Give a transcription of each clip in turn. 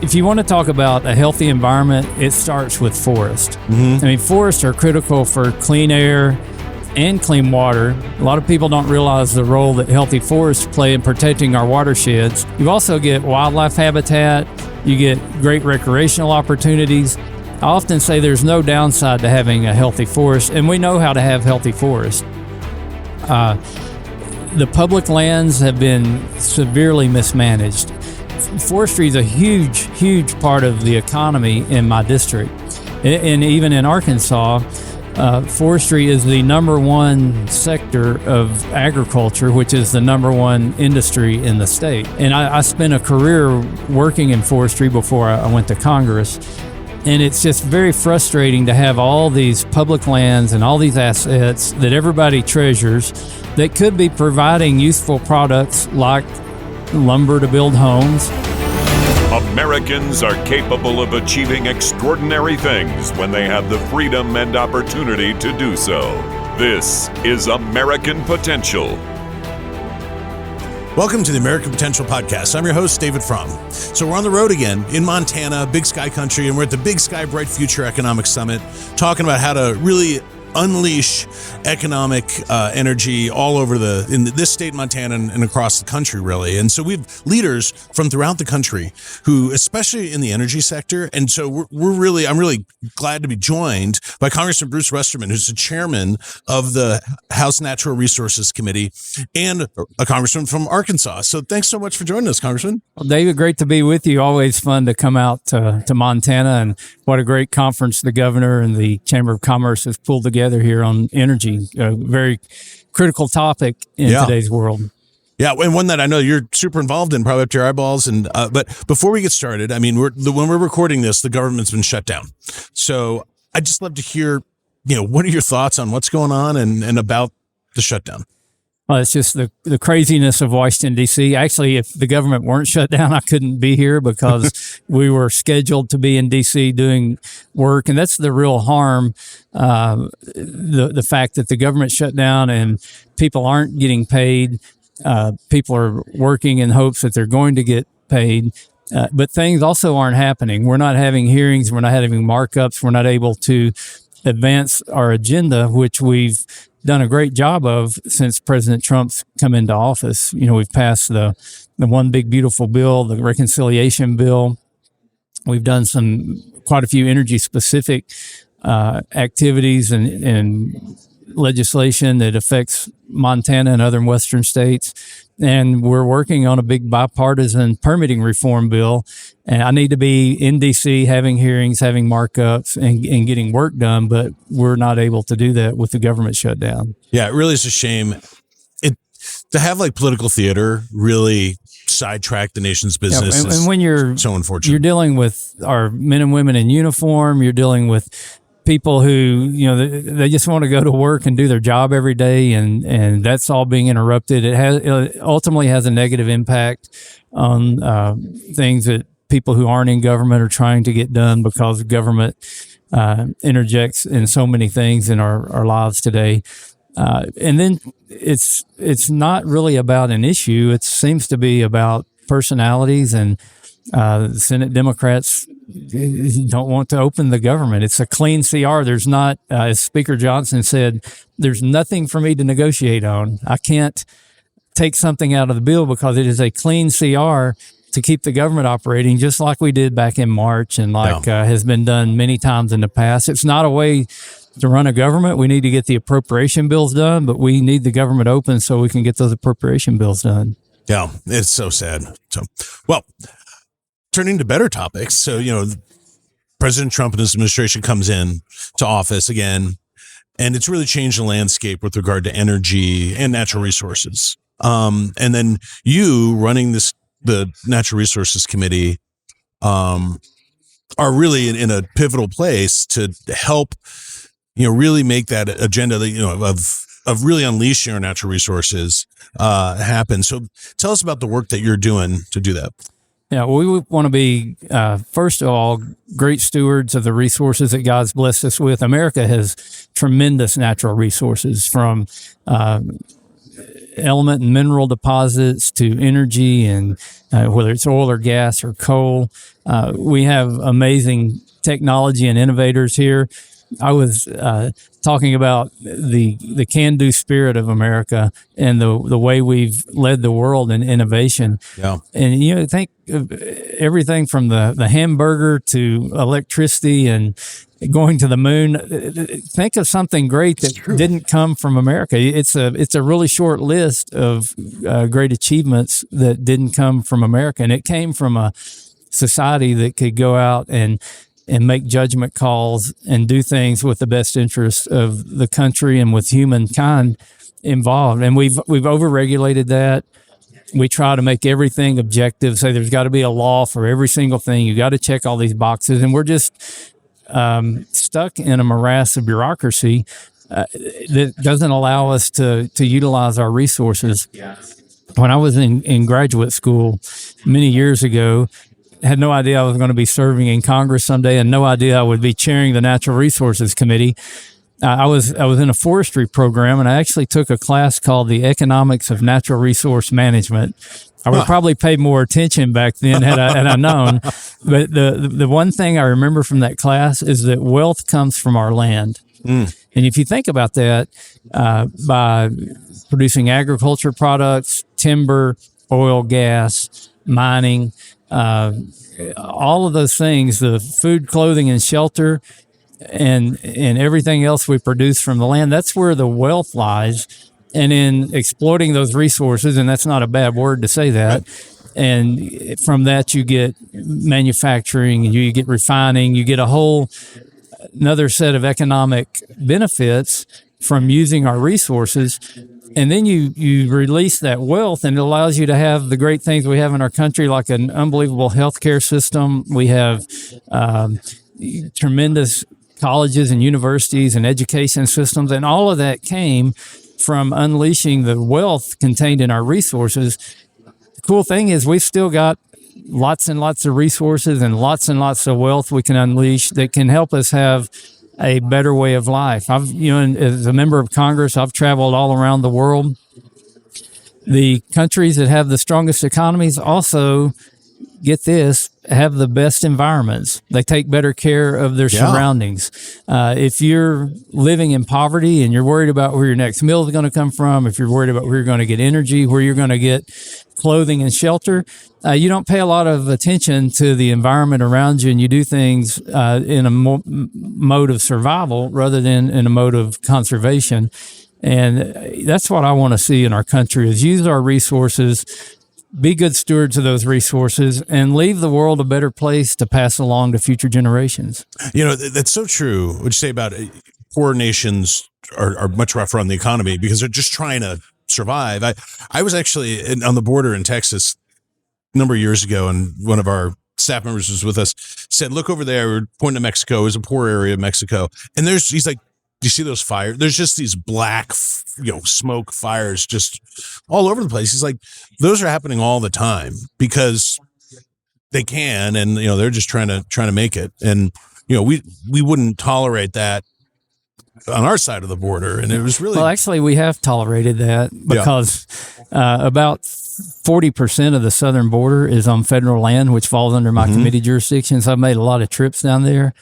if you want to talk about a healthy environment, it starts with forest. I mean, forests are critical for clean air and clean water. A lot of people don't realize the role that healthy forests play in protecting our watersheds. You also get wildlife habitat, you get great recreational opportunities. I often say there's no downside to having a healthy forest, and we know how to have healthy forests. The public lands have been severely mismanaged. Forestry is a huge part of the economy in my district. And even in Arkansas, forestry is the number one sector of agriculture, which is the number one industry in the state. And I spent a career working in forestry before I went to Congress. And it's just very frustrating to have all these public lands and all these assets that everybody treasures that could be providing useful products like lumber to build homes. Americans are capable of achieving extraordinary things when they have the freedom and opportunity to do so. This is American Potential. Welcome to the American Potential Podcast. I'm your host, David Fromm. So we're on the road again in Montana, Big Sky Country, and we're at the Big Sky Bright Future Economic Summit, talking about how to really unleash economic energy all over in this state, Montana, and across the country, really. And so we have leaders from throughout the country who, especially in the energy sector, and so I'm really glad to be joined by Congressman Bruce Westerman, who's the chairman of the House Natural Resources Committee and a congressman from Arkansas. So thanks so much for joining us, Congressman. Well, David, great to be with you. Always fun to come out to Montana, and what a great conference the governor and the Chamber of Commerce has pulled together here on energy, a very critical topic in today's world. Yeah, and one that I know you're super involved in, probably up to your eyeballs. And but before we get started, I mean, when we're recording this, the government's been shut down. So I'd just love to hear, what are your thoughts on what's going on and about the shutdown? Well, it's just the craziness of Washington, D.C. Actually, if the government weren't shut down, I couldn't be here because we were scheduled to be in D.C. doing work. And that's the real harm, the fact that the government shut down and people aren't getting paid. People are working in hopes that they're going to get paid. But things also aren't happening. We're not having hearings. We're not having markups. We're not able to advance our agenda, which we've done a great job of since President Trump's come into office. We've passed the One Big Beautiful Bill, the reconciliation bill. We've done quite a few energy specific activities and legislation that affects Montana and other western states. And we're working on a big bipartisan permitting reform bill. And I need to be in D.C. having hearings, having markups, and getting work done, but we're not able to do that with the government shutdown. Yeah, it really is a shame. To have political theater really sidetrack the nation's business. And when you're so unfortunate, you're dealing with our men and women in uniform. You're dealing with people who, they just want to go to work and do their job every day, and that's all being interrupted. It ultimately has a negative impact on things that people who aren't in government are trying to get done because government interjects in so many things in our lives today. And then it's not really about an issue. It seems to be about personalities, and the Senate Democrats don't want to open the government. It's a clean CR. There's not, as Speaker Johnson said, there's nothing for me to negotiate on. I can't take something out of the bill because it is a clean CR to keep the government operating, just like we did back in March and has been done many times in the past. It's not a way to run a government. We need to get the appropriation bills done, but we need the government open so we can get those appropriation bills done. Yeah, it's so sad. So, well, turning to better topics. So, President Trump and his administration comes in to office again, and it's really changed the landscape with regard to energy and natural resources. And then you running the Natural Resources Committee are really in a pivotal place to help, really make that agenda that, of really unleashing our natural resources happen. So tell us about the work that you're doing to do that. Yeah, we want to be, first of all, great stewards of the resources that God's blessed us with. America has tremendous natural resources, from element and mineral deposits to energy, and whether it's oil or gas or coal. We have amazing technology and innovators here. I was talking about the can-do spirit of America and the way we've led the world in innovation. Yeah. And think of everything from the hamburger to electricity and going to the moon. Think of something great that didn't come from America. It's a really short list of great achievements that didn't come from America, and it came from a society that could go out and make judgment calls and do things with the best interest of the country and with humankind involved. And we've overregulated that. We try to make everything objective, say there's got to be a law for every single thing. You got to check all these boxes. And we're just stuck in a morass of bureaucracy that doesn't allow us to utilize our resources. When I was in graduate school many years ago, had no idea I was going to be serving in Congress someday, and no idea I would be chairing the Natural Resources Committee. I was in a forestry program, and I actually took a class called the Economics of Natural Resource Management. I would probably pay more attention back then had I known. But the one thing I remember from that class is that wealth comes from our land. And if you think about that, by producing agriculture products, timber, oil, gas, mining, all of those things, the food, clothing, and shelter, and everything else we produce from the land, that's where the wealth lies. And in exploiting those resources, and that's not a bad word to say that, and from that you get manufacturing, you get refining, you get a whole another set of economic benefits from using our resources. And then you release that wealth, and it allows you to have the great things we have in our country, like an unbelievable healthcare system. We have tremendous colleges and universities and education systems, and all of that came from unleashing the wealth contained in our resources. The cool thing is we've still got lots and lots of resources and lots of wealth we can unleash that can help us have a better way of life. As a member of Congress, I've traveled all around the world. The countries that have the strongest economies also, get this, have the best environments. They take better care of their surroundings. If you're living in poverty and you're worried about where your next meal is going to come from, if you're worried about where you're going to get energy, where you're going to get clothing and shelter, you don't pay a lot of attention to the environment around you, and you do things in a mode of survival rather than in a mode of conservation. And that's what I want to see in our country, is use our resources, be good stewards of those resources, and leave the world a better place to pass along to future generations. That's so true. What you say about poor nations are much rougher on the economy because they're just trying to survive. I was actually on the border in Texas a number of years ago, and one of our staff members was with us, said, look over there, we're pointing to Mexico. It was a poor area of Mexico. And he's like, do you see those fires? There's just these black, smoke fires just all over the place. He's like, those are happening all the time because they can, and they're just trying to make it. And we wouldn't tolerate that on our side of the border. And it was really actually we have tolerated that because about 40% of the southern border is on federal land, which falls under my committee jurisdiction. So I've made a lot of trips down there.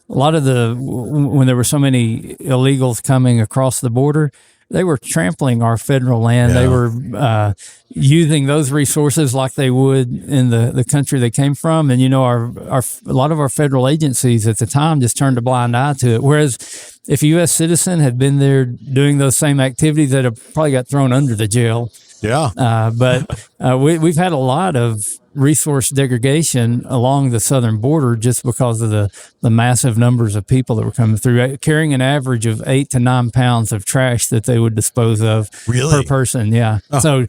A lot of when there were so many illegals coming across the border, they were trampling our federal land. They were using those resources like they would in the country they came from. And, a lot of our federal agencies at the time just turned a blind eye to it. Whereas if a U.S. citizen had been there doing those same activities, they'd have probably got thrown under the jail. Yeah. But we've had a lot of resource degradation along the southern border just because of the massive numbers of people that were coming through, carrying an average of 8 to 9 pounds of trash that they would dispose of per person. Yeah. Oh. So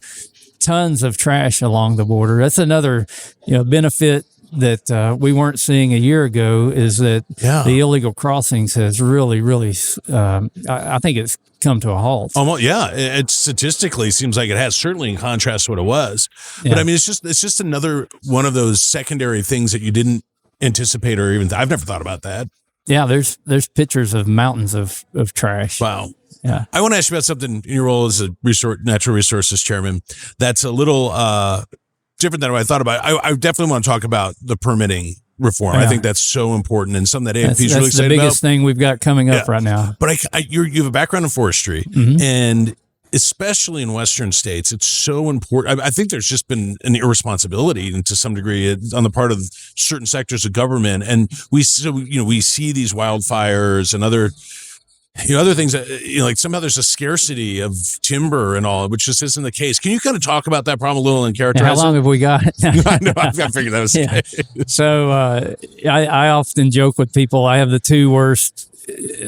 tons of trash along the border. That's another, benefit that we weren't seeing a year ago, is that the illegal crossings has really, I think it's come to a halt. Almost, it statistically seems like it has, certainly in contrast to what it was. But I mean, it's just another one of those secondary things that you didn't anticipate or even I've never thought about that. Yeah, there's pictures of mountains of trash. Wow. Yeah. I want to ask you about something in your role as a natural resources chairman that's a little different than what I thought about. I definitely want to talk about the permitting reform. I think that's so important and something that AMP is really excited about. That's the biggest thing we've got coming up right now. But you have a background in forestry, and especially in Western states, it's so important. I think there's just been an irresponsibility, and to some degree, on the part of certain sectors of government. And we see these wildfires and other things that, like somehow there's a scarcity of timber and all, which just isn't the case. Can you kind of talk about that problem a little and characterize it? How long have we got? I know, I figured that was the case. So I often joke with people, I have the two worst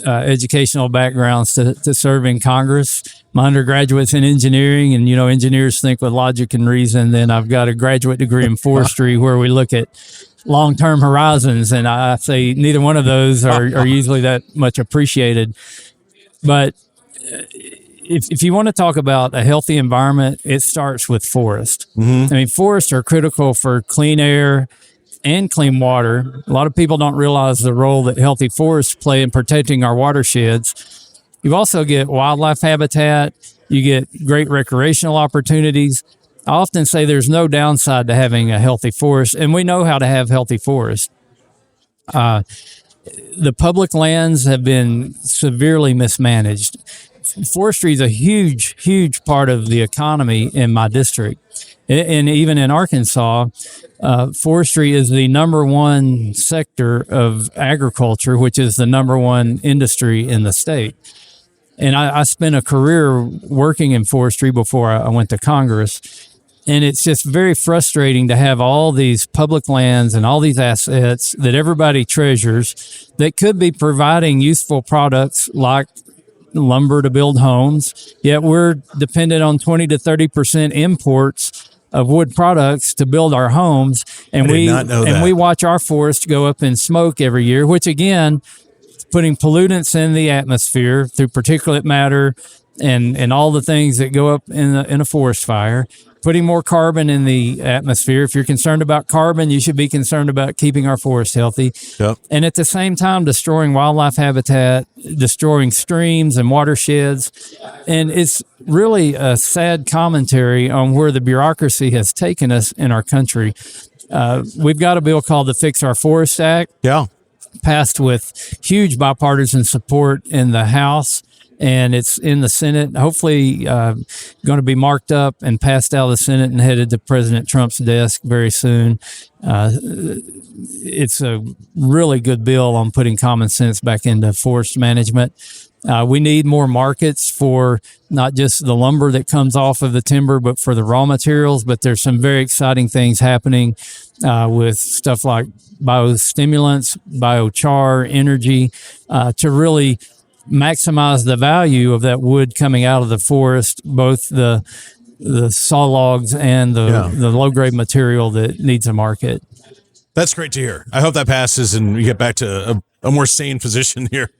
educational backgrounds to serve in Congress. My undergraduate's in engineering, and engineers think with logic and reason. Then I've got a graduate degree in forestry where we look at long-term horizons, and I say neither one of those are usually that much appreciated. But if you want to talk about a healthy environment, it starts with forest. I mean, forests are critical for clean air and clean water. A lot of people don't realize the role that healthy forests play in protecting our watersheds. You also get wildlife habitat. You get great recreational opportunities. I often say there's no downside to having a healthy forest, and we know how to have healthy forests. The public lands have been severely mismanaged. Forestry is a huge, huge part of the economy in my district. And even in Arkansas, forestry is the number one sector of agriculture, which is the number one industry in the state. And I spent a career working in forestry before I went to Congress. And it's just very frustrating to have all these public lands and all these assets that everybody treasures that could be providing useful products like lumber to build homes. Yet we're dependent on 20 to 30% imports of wood products to build our homes. And we watch our forest go up in smoke every year, which again, putting pollutants in the atmosphere through particulate matter and all the things that go up in a forest fire, putting more carbon in the atmosphere. If you're concerned about carbon, you should be concerned about keeping our forests healthy. Yep. And at the same time, destroying wildlife habitat, destroying streams and watersheds. And it's really a sad commentary on where the bureaucracy has taken us in our country. We've got a bill called the Fix Our Forest Act. Yeah. Passed with huge bipartisan support in the House, and it's in the Senate. Hopefully going to be marked up and passed out of the Senate and headed to President Trump's desk very soon. It's a really good bill on putting common sense back into forest management. We need more markets for not just the lumber that comes off of the timber, but for the raw materials. But there's some very exciting things happening with stuff like biostimulants, biochar, energy, to really maximize the value of that wood coming out of the forest, both the saw logs and the low-grade material that needs a market. That's great to hear. I hope that passes and we get back to a more sane position here.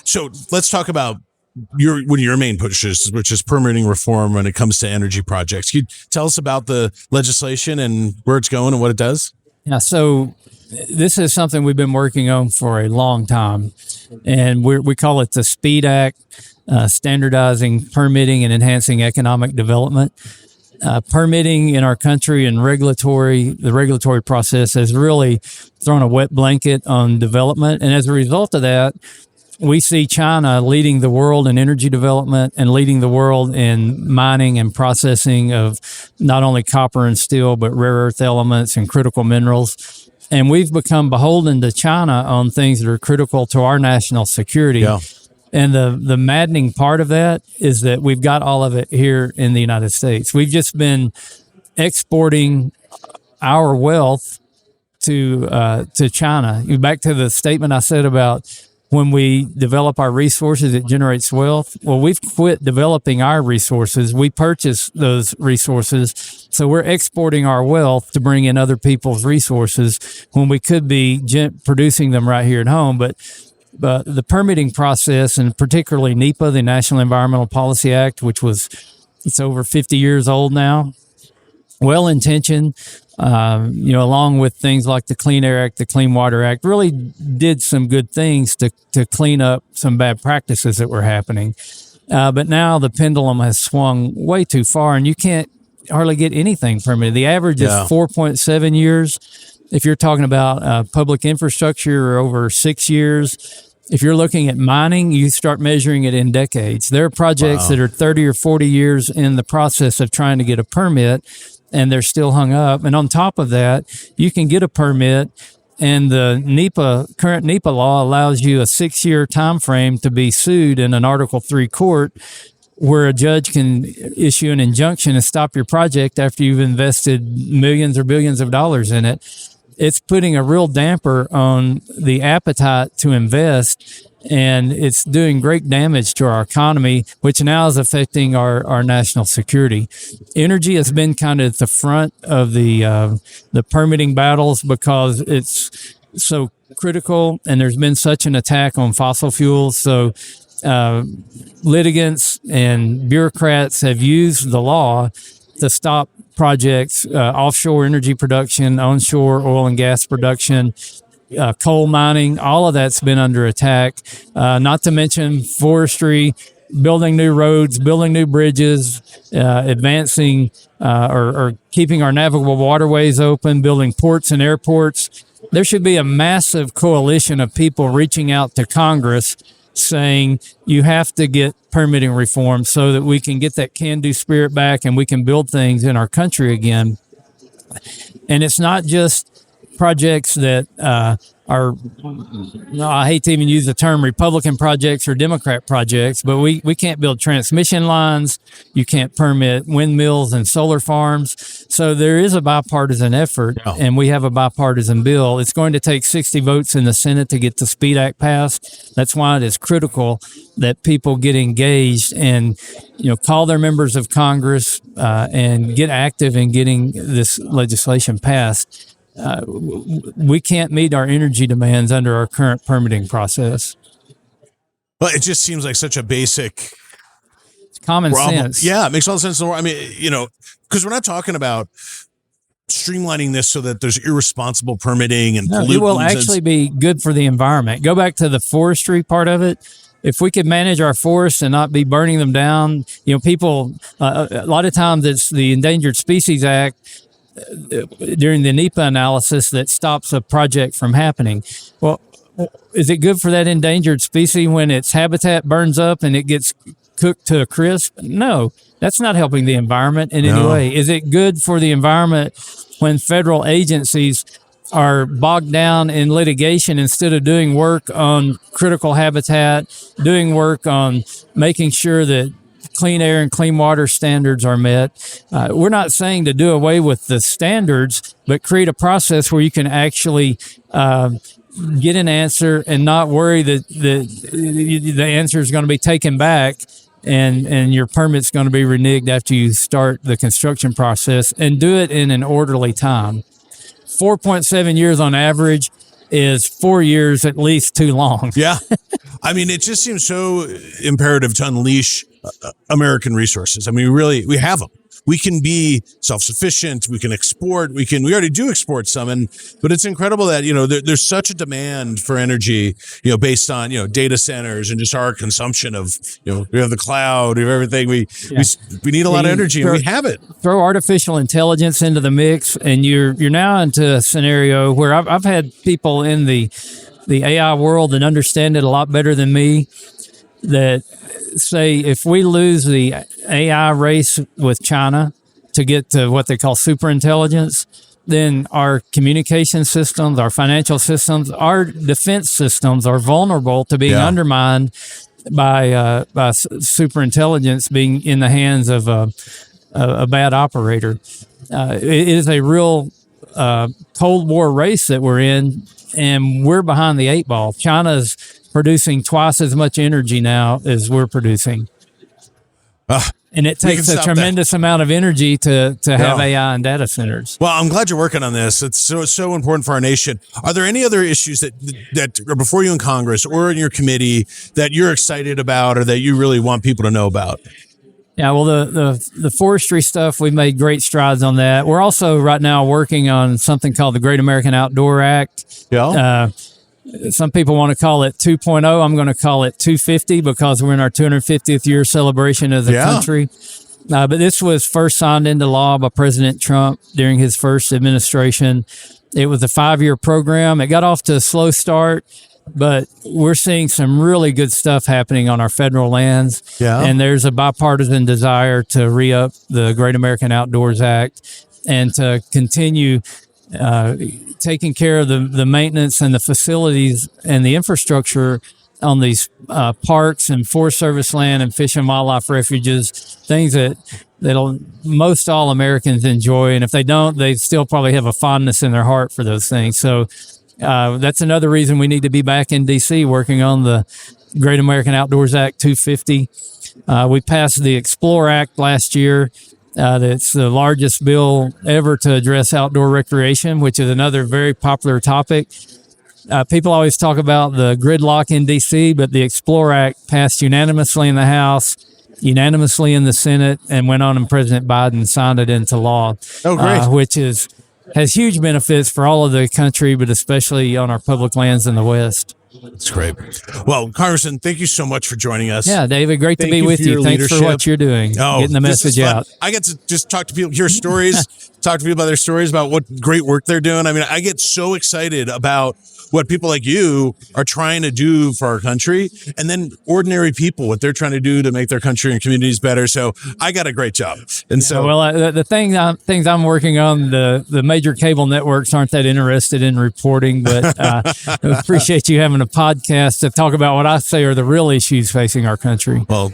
So let's talk about one of your main pushes, which is permitting reform when it comes to energy projects. Can you tell us about the legislation and where it's going and what it does? Yeah, so this is something we've been working on for a long time, and we call it the SPEED Act, Standardizing Permitting and Enhancing Economic Development. Permitting in our country and the regulatory process has really thrown a wet blanket on development. And as a result of that, we see China leading the world in energy development and leading the world in mining and processing of not only copper and steel, but rare earth elements and critical minerals. And we've become beholden to China on things that are critical to our national security. Yeah. And the maddening part of that is that we've got all of it here in the United States. We've just been exporting our wealth to China. Back to the statement I said about when we develop our resources, it generates wealth. Well, we've quit developing our resources. We purchase those resources. So we're exporting our wealth to bring in other people's resources when we could be producing them right here at home. But the permitting process, and particularly NEPA, the National Environmental Policy Act, which it's over 50 years old now, well-intentioned, along with things like the Clean Air Act, the Clean Water Act, really did some good things to clean up some bad practices that were happening. But now the pendulum has swung way too far, and you can't hardly get anything permitted. The average is 4.7 years. If you're talking about public infrastructure, or over 6 years. If you're looking at mining, you start measuring it in decades. There are projects that are 30 or 40 years in the process of trying to get a permit, and they're still hung up. And on top of that, you can get a permit, and the current NEPA law allows you a 6-year time frame to be sued in an Article 3 court, where a judge can issue an injunction and stop your project after you've invested millions or billions of dollars in it. It's putting a real damper on the appetite to invest, and it's doing great damage to our economy, which now is affecting our national security. Energy has been kind of at the front of the permitting battles because it's so critical, and there's been such an attack on fossil fuels. So litigants and bureaucrats have used the law to stop projects, offshore energy production, onshore oil and gas production, coal mining, all of that's been under attack. Not to mention forestry, building new roads, building new bridges, advancing or keeping our navigable waterways open, building ports and airports. There should be a massive coalition of people reaching out to Congress saying you have to get permitting reform so that we can get that can-do spirit back and we can build things in our country again. And it's not just projects that are, I hate to even use the term Republican projects or Democrat projects, but we can't build transmission lines. You can't permit windmills and solar farms. So there is a bipartisan effort, and we have a bipartisan bill. It's going to take 60 votes in the Senate to get the SPEED Act passed. That's why it is critical that people get engaged and, call their members of Congress and get active in getting this legislation passed. We can't meet our energy demands under our current permitting process. Well, it just seems like such a basic common sense. Yeah, it makes all the sense in the world. I mean, because we're not talking about streamlining this so that there's irresponsible permitting and pollutants. It will actually be good for the environment. Go back to the forestry part of it. If we could manage our forests and not be burning them down, people, a lot of times it's the Endangered Species Act during the NEPA analysis that stops a project from happening. Well, is it good for that endangered species when its habitat burns up and it gets cooked to a crisp? No, that's not helping the environment in any way. Is it good for the environment when federal agencies are bogged down in litigation instead of doing work on critical habitat, doing work on making sure that clean air and clean water standards are met? We're not saying to do away with the standards, but create a process where you can actually get an answer and not worry that the answer is going to be taken back and your permit's going to be reneged after you start the construction process, and do it in an orderly time. 4.7 years on average is 4 years at least too long. Yeah. I mean, it just seems so imperative to unleash American resources. I mean, we have them. We can be self-sufficient. We can export. We already do export some. But it's incredible that, there's such a demand for energy, based on, data centers and just our consumption of, we have the cloud, we have everything. We need a lot of energy, and we have it. Throw artificial intelligence into the mix, and you're now into a scenario where I've had people in the AI world that understand it a lot better than me that say if we lose the AI race with China to get to what they call superintelligence, then our communication systems, our financial systems, our defense systems are vulnerable to being undermined by superintelligence being in the hands of a bad operator. It is a real Cold War race that we're in, and we're behind the 8 ball. China's producing twice as much energy now as we're producing. And it takes a tremendous amount of energy to have AI and data centers. Well, I'm glad you're working on this. It's so important for our nation. Are there any other issues that are before you in Congress or in your committee that you're excited about or that you really want people to know about? Yeah, well, the forestry stuff, we made great strides on that. We're also right now working on something called the Great American Outdoor Act. Yeah. Some people want to call it 2.0. I'm going to call it 250 because we're in our 250th year celebration as a country. But this was first signed into law by President Trump during his first administration. It was a 5-year program. It got off to a slow start, but we're seeing some really good stuff happening on our federal lands. Yeah. And there's a bipartisan desire to re-up the Great American Outdoors Act and to continue taking care of the maintenance and the facilities and the infrastructure on these parks and Forest Service land and fish and wildlife refuges, things that'll most all Americans enjoy. And if they don't, they still probably have a fondness in their heart for those things. So that's another reason we need to be back in D.C. working on the Great American Outdoors Act 250. We passed the Explore Act last year. That's the largest bill ever to address outdoor recreation, which is another very popular topic. People always talk about the gridlock in D.C., but the Explore Act passed unanimously in the House, unanimously in the Senate, and went on and President Biden signed it into law. Oh, great. Which has huge benefits for all of the country, but especially on our public lands in the West. That's great. Well, Congressman, thank you so much for joining us. Yeah, David, great to be with you. Thanks for what you're doing, getting the message out. I get to just talk to people, hear stories, talk to people about their stories, about what great work they're doing. I mean, I get so excited about what people like you are trying to do for our country, and then ordinary people, what they're trying to do to make their country and communities better. So I got a great job. And so, well, the things I'm working on, the major cable networks aren't that interested in reporting, but I appreciate you having a podcast to talk about what I say are the real issues facing our country. Well,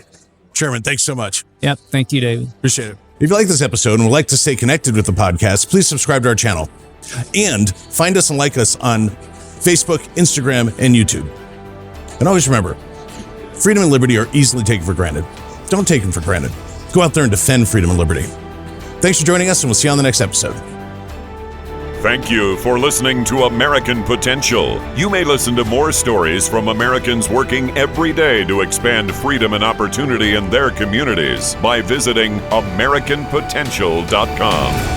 Chairman, thanks so much. Yep. Thank you, David. Appreciate it. If you like this episode and would like to stay connected with the podcast, please subscribe to our channel and find us and like us on Facebook, Instagram, and YouTube. And always remember, freedom and liberty are easily taken for granted. Don't take them for granted. Go out there and defend freedom and liberty. Thanks for joining us, and we'll see you on the next episode. Thank you for listening to American Potential. You may listen to more stories from Americans working every day to expand freedom and opportunity in their communities by visiting AmericanPotential.com.